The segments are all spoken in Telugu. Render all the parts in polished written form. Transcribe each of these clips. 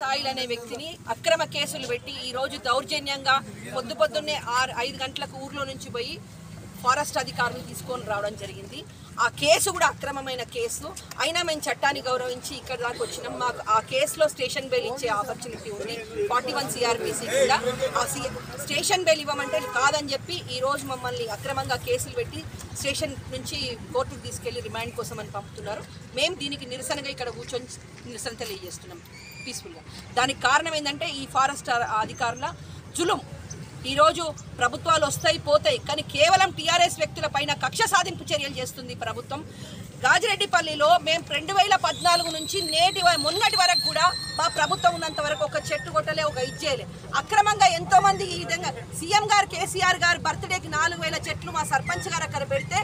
సాయిల్ అనే వ్యక్తిని అక్రమ కేసులు పెట్టి ఈ రోజు దౌర్జన్యంగా పొద్దున్నే 5 గంటలకు ఊర్లో నుంచి పోయి ఫారెస్ట్ అధికారులు తీసుకొని రావడం జరిగింది. ఆ కేసు కూడా అక్రమమైన కేసు అయినా మేము చట్టాన్ని గౌరవించి ఇక్కడ దాకా వచ్చినాం. మాకు ఆ కేసులో స్టేషన్ బెయిల్ ఇచ్చే ఆపర్చునిటీ ఉంది. 41 CRPC కూడా ఆ స్టేషన్ బెయిల్ ఇవ్వమంటే కాదని చెప్పి ఈ రోజు మమ్మల్ని అక్రమంగా కేసులు పెట్టి స్టేషన్ నుంచి కోర్టుకు తీసుకెళ్లి రిమాండ్ కోసం అని పంపుతున్నారు. మేము దీనికి నిరసనగా ఇక్కడ కూర్చొని నిరసన తెలియజేస్తున్నాం పీస్ఫుల్గా. దానికి కారణం ఏంటంటే ఈ ఫారెస్ట్ అధికారుల జులుం. ఈరోజు ప్రభుత్వాలు వస్తాయి పోతాయి, కానీ కేవలం టీఆర్ఎస్ వ్యక్తుల పైన కక్ష సాధింపు చర్యలు చేస్తుంది ప్రభుత్వం. గాజిరెడ్డిపల్లిలో మేము 2014 నుంచి మొన్నటి వరకు కూడా మా ప్రభుత్వం ఉన్నంత వరకు ఒక చెట్టు కొట్టలే, ఒక ఇచ్చేయలే. అక్రమంగా ఎంతో మంది ఈ విధంగా సీఎం గారు కేసీఆర్ గారు బర్త్డేకి 4000 చెట్లు మా సర్పంచ్ గారు అక్కడ పెడితే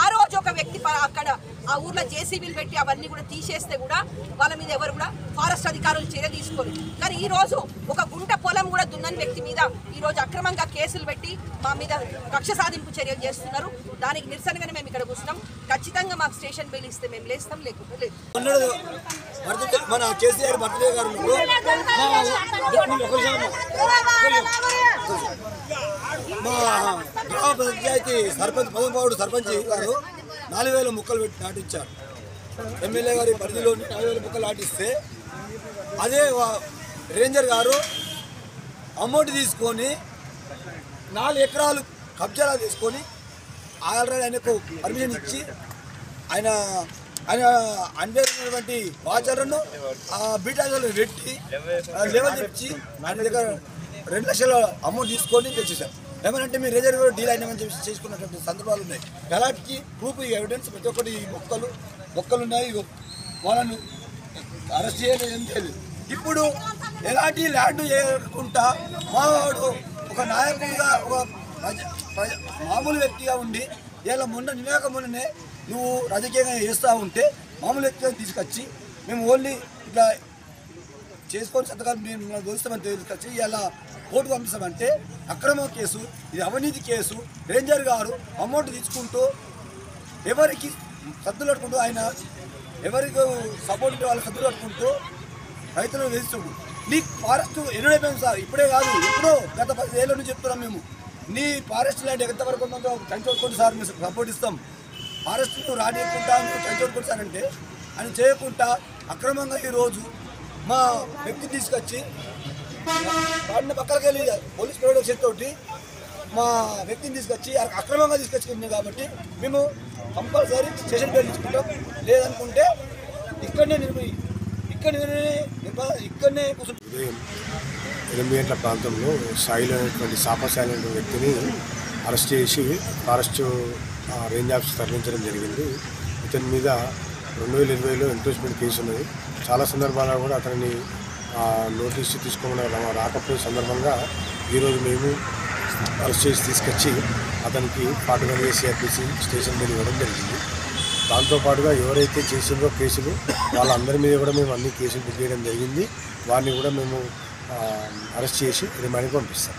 ఆ రోజు ఒక వ్యక్తి అక్కడ ఆ ఊర్లో జేసీబీలు పెట్టి అవన్నీ కూడా తీసేస్తే కూడా వాళ్ళ మీద ఎవరు కూడా ఫారెస్ట్ అధికారులు చర్య తీసుకోలేదు. కానీ ఈ రోజు ఒక గుంట పొలం కూడా దున్నని వ్యక్తి మీద ఈ రోజు అక్రమంగా కేసులు పెట్టి మా మీద కక్ష సాధింపు చర్యలు చేస్తున్నారు. దానికి నిరసనగానే మేము ఇక్కడ కూర్చున్నాం. ఖచ్చితంగా మాకు స్టేషన్ బెయిల్ ఇస్తే మేము లేస్తాం, లేకపోతే లేదు. మన కేసీఆర్ బర్త్డే గారు మా గ్రామ పంచాయతీ సర్పంచ్ పదమూడు సర్పంచ్ గారు 4000 మొక్కలు పెట్టి నాటించారు. ఎమ్మెల్యే గారి పరిధిలో 4000 మొక్కలు నాటిస్తే అదే రేంజర్ గారు అమౌంట్ తీసుకొని 4 ఎకరాలు కబ్జాలా తీసుకొని ఆల్రెడీ ఆయనకు పర్మిషన్ ఇచ్చి ఆయన అన్వేషించినటువంటి వాచర్ను బీటాజర్లు పెట్టి లెవెల్ తెచ్చి ఆయన దగ్గర 2 లక్షల అమౌంట్ తీసుకొని తెచ్చేశారు. ఏమనంటే మీ రిజర్వ్ డీల్ అయినామని చెప్పి చేసుకున్నటువంటి సందర్భాలు ఉన్నాయి. ఎలాంటి ప్రూఫ్ ఎవిడెన్స్ ప్రతి ఒక్కటి మొక్కలు ఉన్నాయి. వాళ్ళను అరెస్ట్ చేయలేదని తెలియదు. ఇప్పుడు ఎలాంటి ల్యాండ్ చేయకుండా మావాడు ఒక నాయకుడిగా ఒక మామూలు వ్యక్తిగా ఉండి ఇలా మొన్ననే నువ్వు రాజకీయంగా చేస్తూ ఉంటే మామూలు వ్యక్తిగా తీసుకొచ్చి మేము ఓన్లీ ఇట్లా చేసుకొని సంతకాలు మేము గెలుస్తామని తీసుకొచ్చి ఇలా కోర్టు పంపిస్తామంటే అక్రమ కేసు, ఇది అవినీతి కేసు. రేంజర్ గారు అమౌంట్ తీసుకుంటూ ఎవరికి సద్దులు కట్టుకుంటూ ఆయన ఎవరికి సపోర్ట్ ఉంటే వాళ్ళు సద్దులు కట్టుకుంటూ రైతులను వేస్తుండు. నీ ఫారెస్ట్ ఎన్నుడైపోయింది సార్, ఇప్పుడే కాదు ఎప్పుడో గత 10 ఏళ్ళ నుంచి చెప్తున్నాం మేము. నీ ఫారెస్ట్ ల్యాండ్ ఎంతవరకు ఉందో కంచోడుకోండి సార్, మేము సపోర్ట్ ఇస్తాం. ఫారెస్ట్ను రానియకుండా మీరు కంచోడుకోండి సార్ అంటే అని చేయకుండా అక్రమంగా ఈరోజు మా వ్యక్తిని తీసుకొచ్చి వాడిని పక్కనకి వెళ్ళి పోలీస్ ప్రొటెక్షన్ తోటి మా వ్యక్తిని తీసుకొచ్చి అక్రమంగా తీసుకొచ్చుకుంది. కాబట్టి మేము కంపల్సరీ స్టేషన్ బెయిల్ తీసుకుంటాం. లేదనుకుంటే ఇక్కడనే కూర్చుంటాం. ఉదయం 8 గంటల ప్రాంతంలో సాయిల్ అనేటువంటి సాయిల్ అనే వ్యక్తిని అరెస్ట్ చేసి ఫారెస్ట్ రేంజ్ ఆఫీస్ తరలించడం జరిగింది. ఇతని మీద 2020లో ఎంక్రోచ్మెంట్ కేసు ఉన్నది. చాలా సందర్భాల్లో కూడా అతనిని నోటీసు తీసుకోమని రాకపోయే సందర్భంగా ఈరోజు మేము అరెస్ట్ చేసి తీసుకొచ్చి అతనికి 41 CRPC స్టేషన్ బెయిల్ ఇవ్వడం జరిగింది. దాంతోపాటుగా ఎవరైతే చేసిందో కేసులు వాళ్ళందరి మీద కూడా మేము అన్ని కేసులు బుక్ చేయడం జరిగింది. వారిని కూడా మేము అరెస్ట్ చేసి రిమాండ్కి పంపిస్తాం.